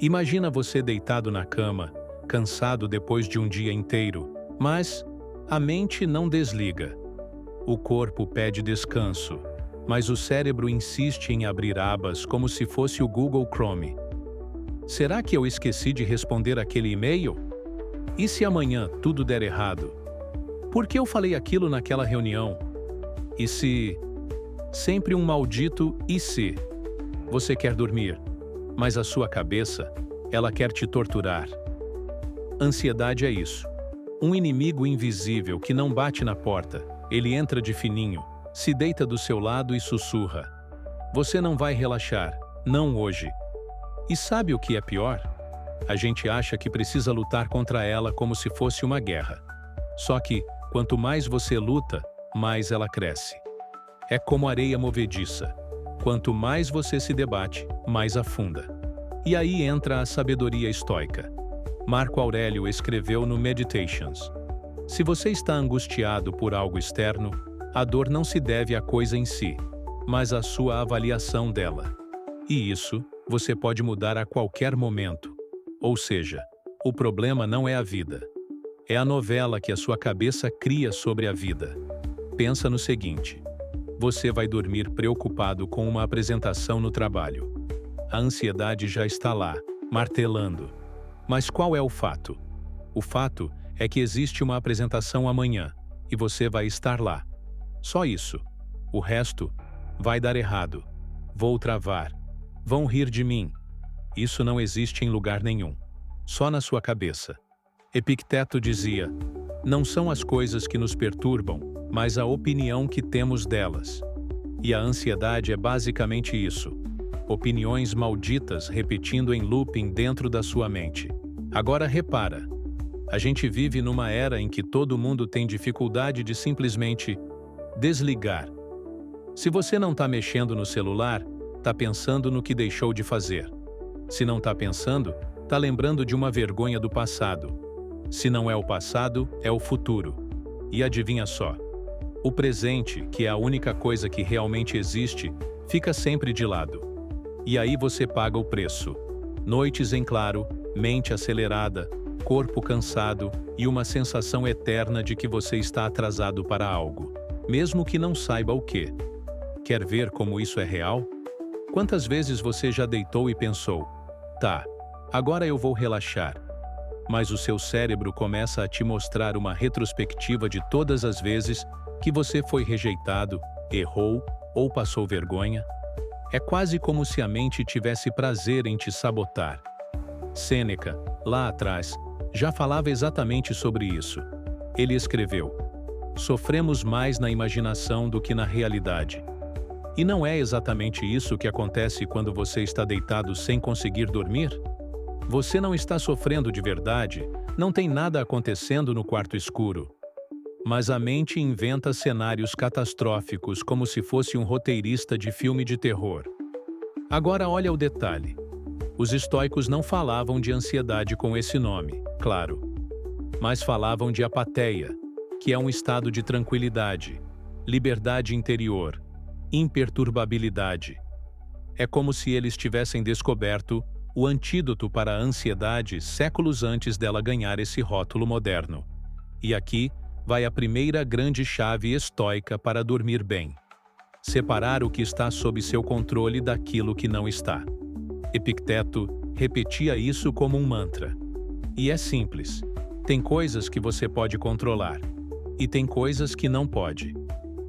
Imagina você deitado na cama, cansado depois de um dia inteiro, mas a mente não desliga. O corpo pede descanso, mas o cérebro insiste em abrir abas como se fosse o Google Chrome. Será que eu esqueci de responder aquele e-mail? E se amanhã tudo der errado? Por que eu falei aquilo naquela reunião? E se... Sempre um maldito e se. Você quer dormir, mas a sua cabeça, ela quer te torturar. Ansiedade é isso. Um inimigo invisível que não bate na porta. Ele entra de fininho, se deita do seu lado e sussurra. Você não vai relaxar, não hoje. E sabe o que é pior? A gente acha que precisa lutar contra ela como se fosse uma guerra. Só que, quanto mais você luta, mais ela cresce. É como areia movediça. Quanto mais você se debate, mais afunda. E aí entra a sabedoria estoica. Marco Aurélio escreveu no Meditations: se você está angustiado por algo externo, a dor não se deve à coisa em si, mas à sua avaliação dela. E isso você pode mudar a qualquer momento. Ou seja, o problema não é a vida. É a novela que a sua cabeça cria sobre a vida. Pensa no seguinte: você vai dormir preocupado com uma apresentação no trabalho. A ansiedade já está lá, martelando. Mas qual é o fato? O fato é que existe uma apresentação amanhã, e você vai estar lá. Só isso. O resto vai dar errado. Vou travar. Vão rir de mim. Isso não existe em lugar nenhum. Só na sua cabeça. Epicteto dizia: não são as coisas que nos perturbam, mas a opinião que temos delas. E a ansiedade é basicamente isso. Opiniões malditas repetindo em looping dentro da sua mente. Agora repara. A gente vive numa era em que todo mundo tem dificuldade de simplesmente desligar. Se você não está mexendo no celular, está pensando no que deixou de fazer. Se não está pensando, está lembrando de uma vergonha do passado. Se não é o passado, é o futuro. E adivinha só? O presente, que é a única coisa que realmente existe, fica sempre de lado. E aí você paga o preço. Noites em claro, mente acelerada, corpo cansado e uma sensação eterna de que você está atrasado para algo, mesmo que não saiba o quê. Quer ver como isso é real? Quantas vezes você já deitou e pensou: tá, agora eu vou relaxar. Mas o seu cérebro começa a te mostrar uma retrospectiva de todas as vezes que você foi rejeitado, errou ou passou vergonha. É quase como se a mente tivesse prazer em te sabotar. Sêneca, lá atrás, já falava exatamente sobre isso. Ele escreveu: sofremos mais na imaginação do que na realidade. E não é exatamente isso que acontece quando você está deitado sem conseguir dormir? Você não está sofrendo de verdade, não tem nada acontecendo no quarto escuro. Mas a mente inventa cenários catastróficos como se fosse um roteirista de filme de terror. Agora olha o detalhe. Os estoicos não falavam de ansiedade com esse nome, claro, mas falavam de apateia, que é um estado de tranquilidade, liberdade interior, imperturbabilidade. É como se eles tivessem descoberto o antídoto para a ansiedade séculos antes dela ganhar esse rótulo moderno. E aqui vai a primeira grande chave estoica para dormir bem: separar o que está sob seu controle daquilo que não está. Epicteto repetia isso como um mantra. E é simples. Tem coisas que você pode controlar, e tem coisas que não pode.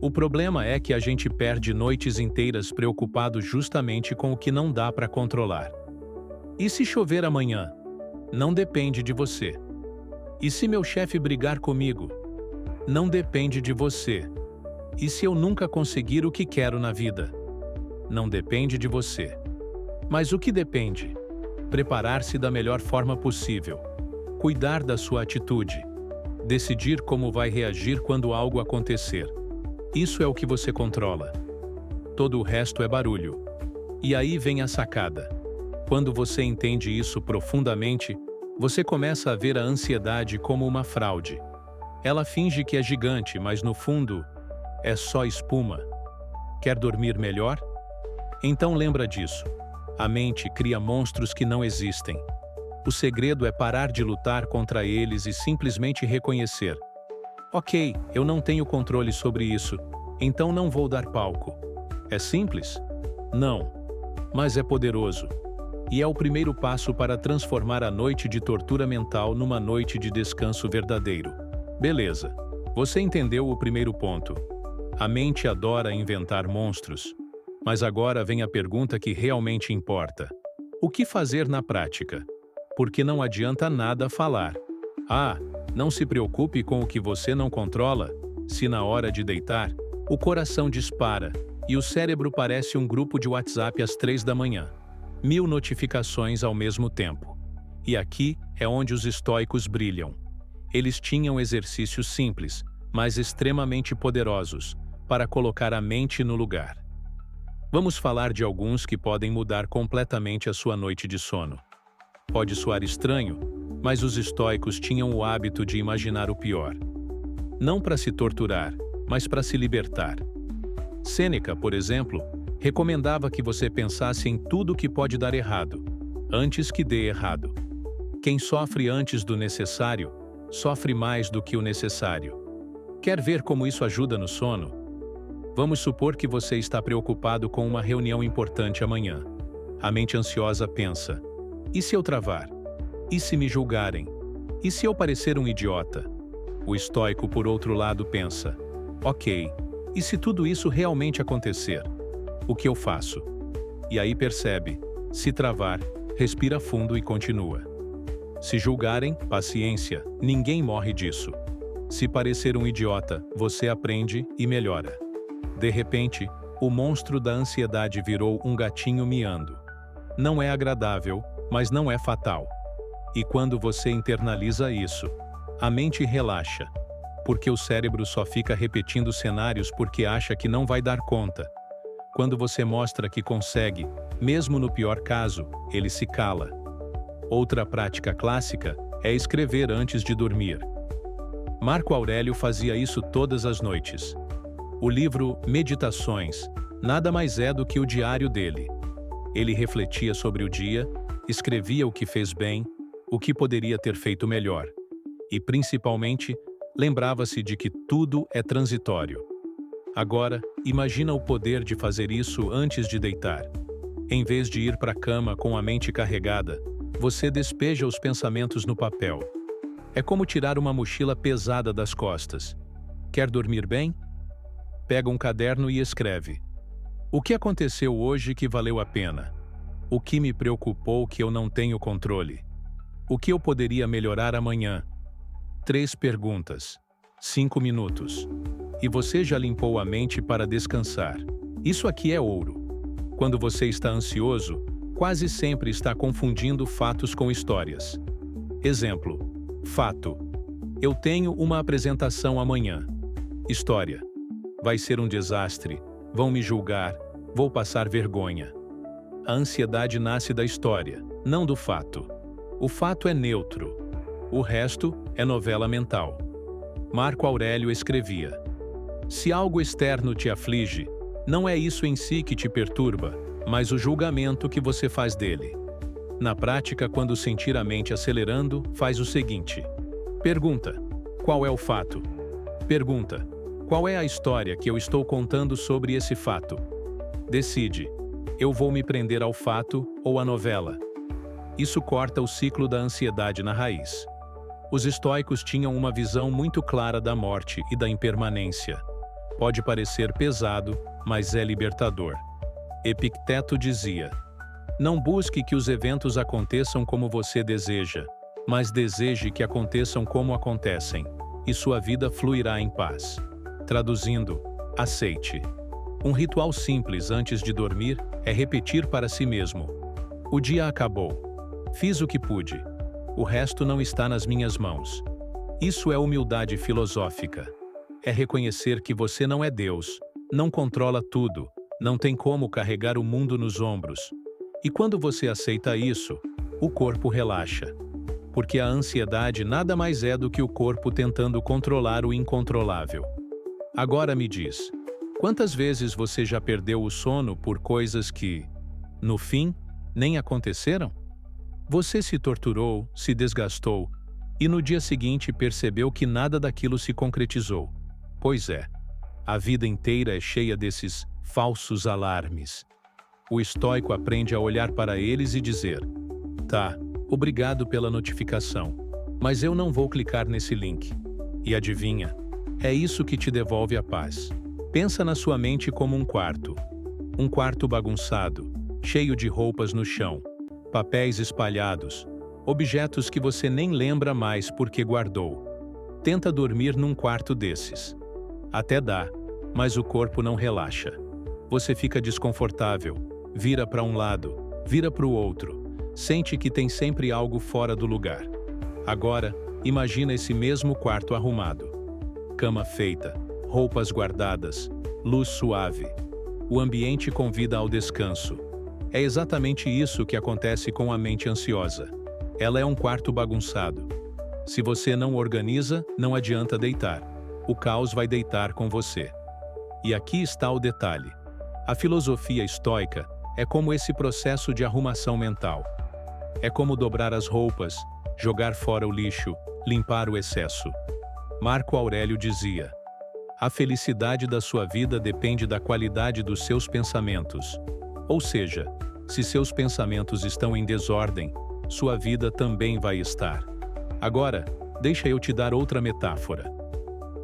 O problema é que a gente perde noites inteiras preocupado justamente com o que não dá para controlar. E se chover amanhã? Não depende de você. E se meu chefe brigar comigo? Não depende de você. E se eu nunca conseguir o que quero na vida? Não depende de você. Mas o que depende? Preparar-se da melhor forma possível. Cuidar da sua atitude. Decidir como vai reagir quando algo acontecer. Isso é o que você controla. Todo o resto é barulho. E aí vem a sacada. Quando você entende isso profundamente, você começa a ver a ansiedade como uma fraude. Ela finge que é gigante, mas no fundo, é só espuma. Quer dormir melhor? Então lembra disso. A mente cria monstros que não existem. O segredo é parar de lutar contra eles e simplesmente reconhecer: ok, eu não tenho controle sobre isso, então não vou dar palco. É simples? Não. Mas é poderoso. E é o primeiro passo para transformar a noite de tortura mental numa noite de descanso verdadeiro. Beleza. Você entendeu o primeiro ponto. A mente adora inventar monstros. Mas agora vem a pergunta que realmente importa. O que fazer na prática? Porque não adianta nada falar. Ah, não se preocupe com o que você não controla, se na hora de deitar, o coração dispara e o cérebro parece um grupo de WhatsApp às 3 da manhã. 1000 notificações ao mesmo tempo. E aqui é onde os estoicos brilham. Eles tinham exercícios simples, mas extremamente poderosos, para colocar a mente no lugar. Vamos falar de alguns que podem mudar completamente a sua noite de sono. Pode soar estranho, mas os estoicos tinham o hábito de imaginar o pior. Não para se torturar, mas para se libertar. Sêneca, por exemplo, recomendava que você pensasse em tudo que pode dar errado, antes que dê errado. Quem sofre antes do necessário, sofre mais do que o necessário. Quer ver como isso ajuda no sono? Vamos supor que você está preocupado com uma reunião importante amanhã. A mente ansiosa pensa: e se eu travar? E se me julgarem? E se eu parecer um idiota? O estoico, por outro lado, pensa: ok, e se tudo isso realmente acontecer? O que eu faço? E aí percebe: se travar, respira fundo e continua. Se julgarem, paciência, ninguém morre disso. Se parecer um idiota, você aprende e melhora. De repente, o monstro da ansiedade virou um gatinho miando. Não é agradável, mas não é fatal. E quando você internaliza isso, a mente relaxa, porque o cérebro só fica repetindo cenários porque acha que não vai dar conta. Quando você mostra que consegue, mesmo no pior caso, ele se cala. Outra prática clássica é escrever antes de dormir. Marco Aurélio fazia isso todas as noites. O livro Meditações nada mais é do que o diário dele. Ele refletia sobre o dia, escrevia o que fez bem, o que poderia ter feito melhor. E, principalmente, lembrava-se de que tudo é transitório. Agora, imagina o poder de fazer isso antes de deitar. Em vez de ir para a cama com a mente carregada, você despeja os pensamentos no papel. É como tirar uma mochila pesada das costas. Quer dormir bem? Pega um caderno e escreve: o que aconteceu hoje que valeu a pena? O que me preocupou que eu não tenho controle? O que eu poderia melhorar amanhã? 3 perguntas. 5 minutos. E você já limpou a mente para descansar. Isso aqui é ouro. Quando você está ansioso, quase sempre está confundindo fatos com histórias. Exemplo: fato: eu tenho uma apresentação amanhã. História: vai ser um desastre, vão me julgar, vou passar vergonha. A ansiedade nasce da história, não do fato. O fato é neutro. O resto é novela mental. Marco Aurélio escrevia: se algo externo te aflige, não é isso em si que te perturba, mas o julgamento que você faz dele. Na prática, quando sentir a mente acelerando, faz o seguinte: pergunta: qual é o fato? Pergunta: qual é a história que eu estou contando sobre esse fato? Decide: eu vou me prender ao fato ou à novela? Isso corta o ciclo da ansiedade na raiz. Os estoicos tinham uma visão muito clara da morte e da impermanência. Pode parecer pesado, mas é libertador. Epicteto dizia: não busque que os eventos aconteçam como você deseja, mas deseje que aconteçam como acontecem, e sua vida fluirá em paz. Traduzindo: aceite. Um ritual simples antes de dormir é repetir para si mesmo: o dia acabou. Fiz o que pude. O resto não está nas minhas mãos. Isso é humildade filosófica. É reconhecer que você não é Deus, não controla tudo, não tem como carregar o mundo nos ombros. E quando você aceita isso, o corpo relaxa. Porque a ansiedade nada mais é do que o corpo tentando controlar o incontrolável. Agora me diz, quantas vezes você já perdeu o sono por coisas que, no fim, nem aconteceram? Você se torturou, se desgastou, e no dia seguinte percebeu que nada daquilo se concretizou. Pois é, a vida inteira é cheia desses falsos alarmes. O estoico aprende a olhar para eles e dizer: tá, obrigado pela notificação, mas eu não vou clicar nesse link. E adivinha? É isso que te devolve a paz. Pensa na sua mente como um quarto bagunçado, cheio de roupas no chão, papéis espalhados, objetos que você nem lembra mais porque guardou. Tenta dormir num quarto desses. Até dá, mas o corpo não relaxa. Você fica desconfortável, vira para um lado, vira para o outro, sente que tem sempre algo fora do lugar. Agora, imagina esse mesmo quarto arrumado. Cama feita, roupas guardadas, luz suave. O ambiente convida ao descanso. É exatamente isso que acontece com a mente ansiosa. Ela é um quarto bagunçado. Se você não organiza, não adianta deitar. O caos vai deitar com você. E aqui está o detalhe. A filosofia estoica é como esse processo de arrumação mental. É como dobrar as roupas, jogar fora o lixo, limpar o excesso. Marco Aurélio dizia: a felicidade da sua vida depende da qualidade dos seus pensamentos. Ou seja, se seus pensamentos estão em desordem, sua vida também vai estar. Agora, deixa eu te dar outra metáfora.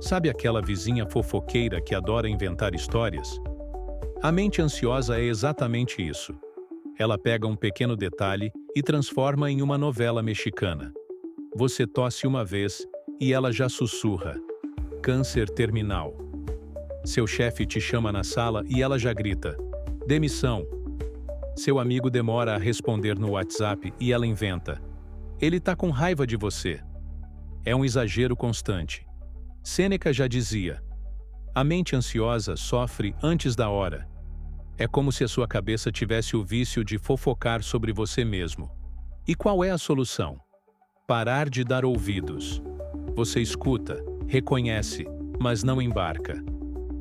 Sabe aquela vizinha fofoqueira que adora inventar histórias? A mente ansiosa é exatamente isso. Ela pega um pequeno detalhe e transforma em uma novela mexicana. Você tosse uma vez e ela já sussurra: câncer terminal. Seu chefe te chama na sala e ela já grita: demissão. Seu amigo demora a responder no WhatsApp e ela inventa: ele tá com raiva de você. É um exagero constante. Sêneca já dizia: a mente ansiosa sofre antes da hora. É como se a sua cabeça tivesse o vício de fofocar sobre você mesmo. E qual é a solução? Parar de dar ouvidos. Você escuta, reconhece, mas não embarca.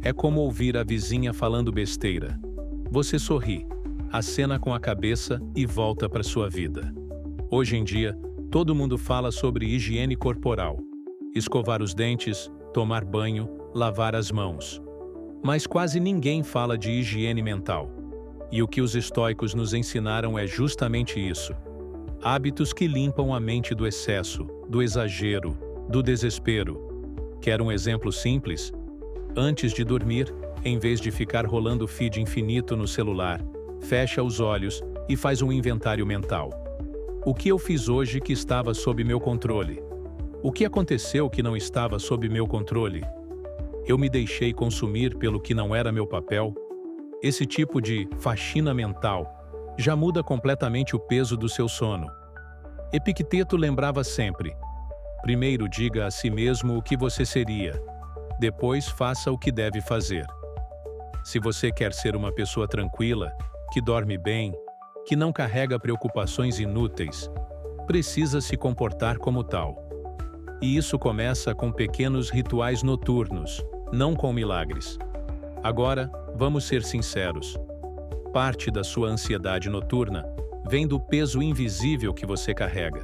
É como ouvir a vizinha falando besteira. Você sorri, acena com a cabeça e volta para sua vida. Hoje em dia, todo mundo fala sobre higiene corporal. Escovar os dentes, tomar banho, lavar as mãos. Mas quase ninguém fala de higiene mental. E o que os estoicos nos ensinaram é justamente isso. Hábitos que limpam a mente do excesso, do exagero, do desespero. Quer um exemplo simples? Antes de dormir, em vez de ficar rolando feed infinito no celular, fecha os olhos e faz um inventário mental. O que eu fiz hoje que estava sob meu controle? O que aconteceu que não estava sob meu controle? Eu me deixei consumir pelo que não era meu papel? Esse tipo de faxina mental já muda completamente o peso do seu sono. Epicteto lembrava sempre: primeiro diga a si mesmo o que você seria, depois faça o que deve fazer. Se você quer ser uma pessoa tranquila, que dorme bem, que não carrega preocupações inúteis, precisa se comportar como tal. E isso começa com pequenos rituais noturnos, não com milagres. Agora, vamos ser sinceros. Parte da sua ansiedade noturna vem do peso invisível que você carrega.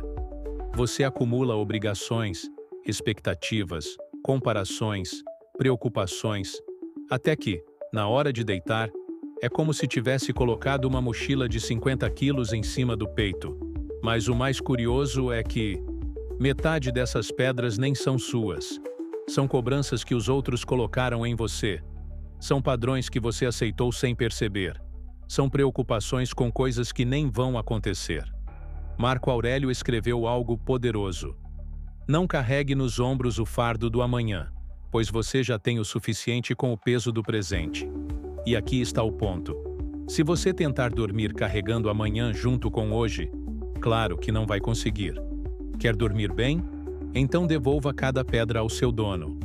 Você acumula obrigações, expectativas, comparações, preocupações, até que, na hora de deitar, é como se tivesse colocado uma mochila de 50 quilos em cima do peito. Mas o mais curioso é que metade dessas pedras nem são suas. São cobranças que os outros colocaram em você. São padrões que você aceitou sem perceber. São preocupações com coisas que nem vão acontecer. Marco Aurélio escreveu algo poderoso: não carregue nos ombros o fardo do amanhã, pois você já tem o suficiente com o peso do presente. E aqui está o ponto. Se você tentar dormir carregando amanhã junto com hoje, claro que não vai conseguir. Quer dormir bem? Então devolva cada pedra ao seu dono.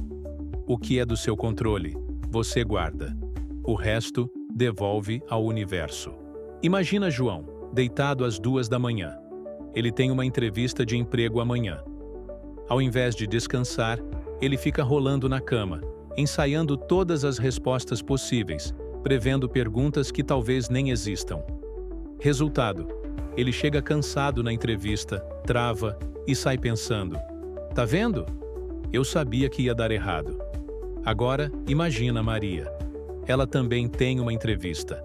O que é do seu controle, você guarda. O resto, devolve ao universo. Imagina João, deitado às 2 da manhã. Ele tem uma entrevista de emprego amanhã. Ao invés de descansar, ele fica rolando na cama, ensaiando todas as respostas possíveis, prevendo perguntas que talvez nem existam. Resultado: Ele chega cansado na entrevista, trava e sai pensando: tá vendo? Eu sabia que ia dar errado. Agora, imagina Maria. Ela também tem uma entrevista.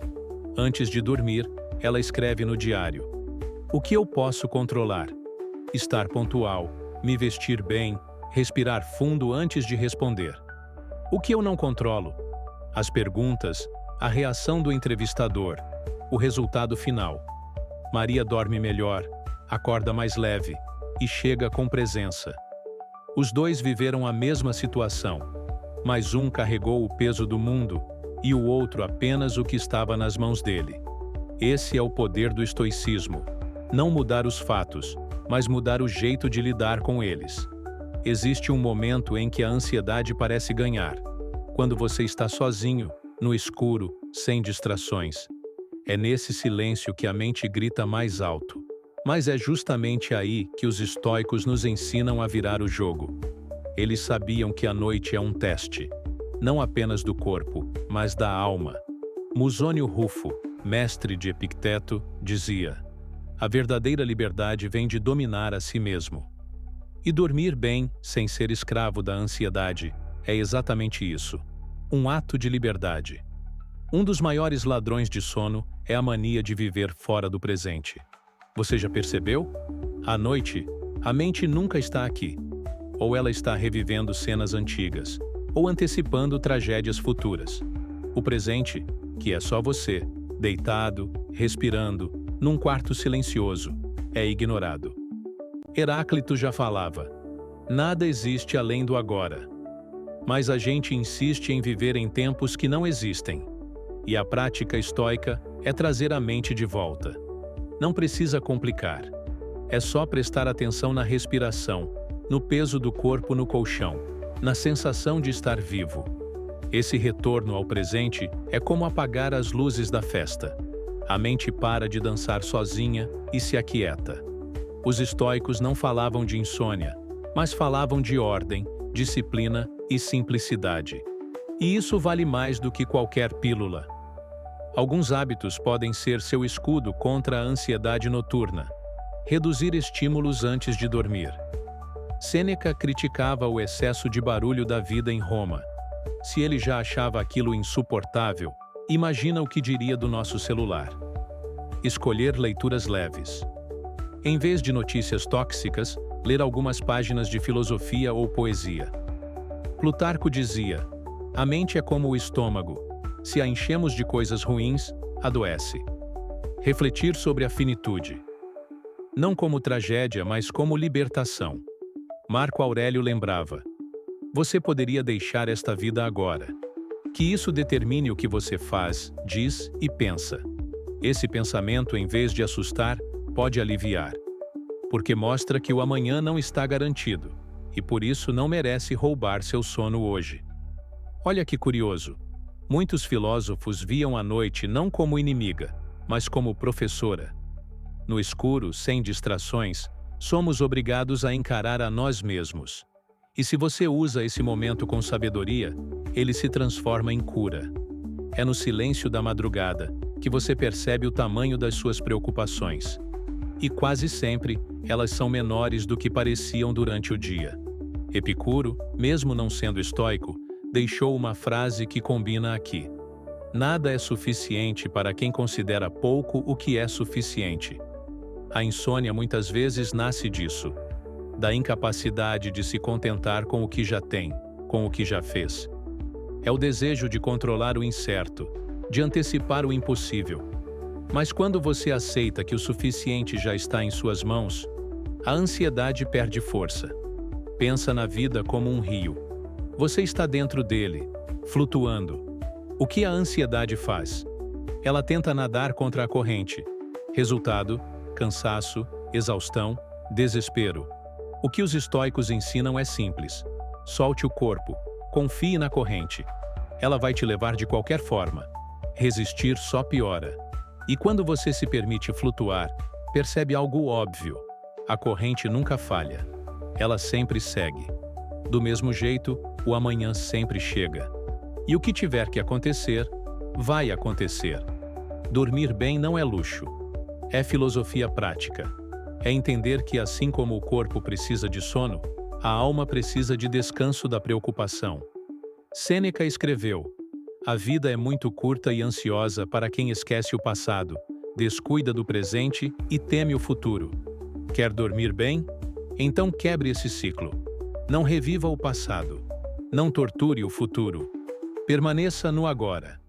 Antes de dormir, ela escreve no diário: o que eu posso controlar? Estar pontual, me vestir bem, respirar fundo antes de responder. O que eu não controlo? As perguntas, a reação do entrevistador, o resultado final. Maria dorme melhor, acorda mais leve e chega com presença. Os dois viveram a mesma situação, mas um carregou o peso do mundo e o outro apenas o que estava nas mãos dele. Esse é o poder do estoicismo. Não mudar os fatos, mas mudar o jeito de lidar com eles. Existe um momento em que a ansiedade parece ganhar, quando você está sozinho, no escuro, sem distrações. É nesse silêncio que a mente grita mais alto. Mas é justamente aí que os estoicos nos ensinam a virar o jogo. Eles sabiam que a noite é um teste, não apenas do corpo, mas da alma. Musônio Rufo, mestre de Epicteto, dizia: a verdadeira liberdade vem de dominar a si mesmo. E dormir bem, sem ser escravo da ansiedade, é exatamente isso. Um ato de liberdade. Um dos maiores ladrões de sono é a mania de viver fora do presente. Você já percebeu? À noite, a mente nunca está aqui. Ou ela está revivendo cenas antigas, ou antecipando tragédias futuras. O presente, que é só você, deitado, respirando, num quarto silencioso, é ignorado. Heráclito já falava: nada existe além do agora. Mas a gente insiste em viver em tempos que não existem. E a prática estoica é trazer a mente de volta. Não precisa complicar. É só prestar atenção na respiração, no peso do corpo no colchão, na sensação de estar vivo. Esse retorno ao presente é como apagar as luzes da festa. A mente para de dançar sozinha e se aquieta. Os estoicos não falavam de insônia, mas falavam de ordem, disciplina e simplicidade. E isso vale mais do que qualquer pílula. Alguns hábitos podem ser seu escudo contra a ansiedade noturna. Reduzir estímulos antes de dormir. Sêneca criticava o excesso de barulho da vida em Roma. Se ele já achava aquilo insuportável, imagina o que diria do nosso celular. Escolher leituras leves. Em vez de notícias tóxicas, ler algumas páginas de filosofia ou poesia. Plutarco dizia: a mente é como o estômago. Se a enchemos de coisas ruins, adoece. Refletir sobre a finitude. Não como tragédia, mas como libertação. Marco Aurélio lembrava: você poderia deixar esta vida agora. Que isso determine o que você faz, diz e pensa. Esse pensamento, em vez de assustar, pode aliviar. Porque mostra que o amanhã não está garantido, e por isso não merece roubar seu sono hoje. Olha que curioso. Muitos filósofos viam a noite não como inimiga, mas como professora. No escuro, sem distrações, somos obrigados a encarar a nós mesmos. E se você usa esse momento com sabedoria, ele se transforma em cura. É no silêncio da madrugada que você percebe o tamanho das suas preocupações. E quase sempre, elas são menores do que pareciam durante o dia. Epicuro, mesmo não sendo estoico, deixou uma frase que combina aqui: nada é suficiente para quem considera pouco o que é suficiente. A insônia muitas vezes nasce disso, da incapacidade de se contentar com o que já tem, com o que já fez. É o desejo de controlar o incerto, de antecipar o impossível. Mas quando você aceita que o suficiente já está em suas mãos, a ansiedade perde força. Pensa na vida como um rio. Você está dentro dele, flutuando. O que a ansiedade faz? Ela tenta nadar contra a corrente. Resultado: cansaço, exaustão, desespero. O que os estoicos ensinam é simples. Solte o corpo, confie na corrente. Ela vai te levar de qualquer forma. Resistir só piora. E quando você se permite flutuar, percebe algo óbvio. A corrente nunca falha. Ela sempre segue. Do mesmo jeito, o amanhã sempre chega. E o que tiver que acontecer, vai acontecer. Dormir bem não é luxo. É filosofia prática. É entender que, assim como o corpo precisa de sono, a alma precisa de descanso da preocupação. Sêneca escreveu: a vida é muito curta e ansiosa para quem esquece o passado, descuida do presente e teme o futuro. Quer dormir bem? Então quebre esse ciclo. Não reviva o passado. Não torture o futuro. Permaneça no agora.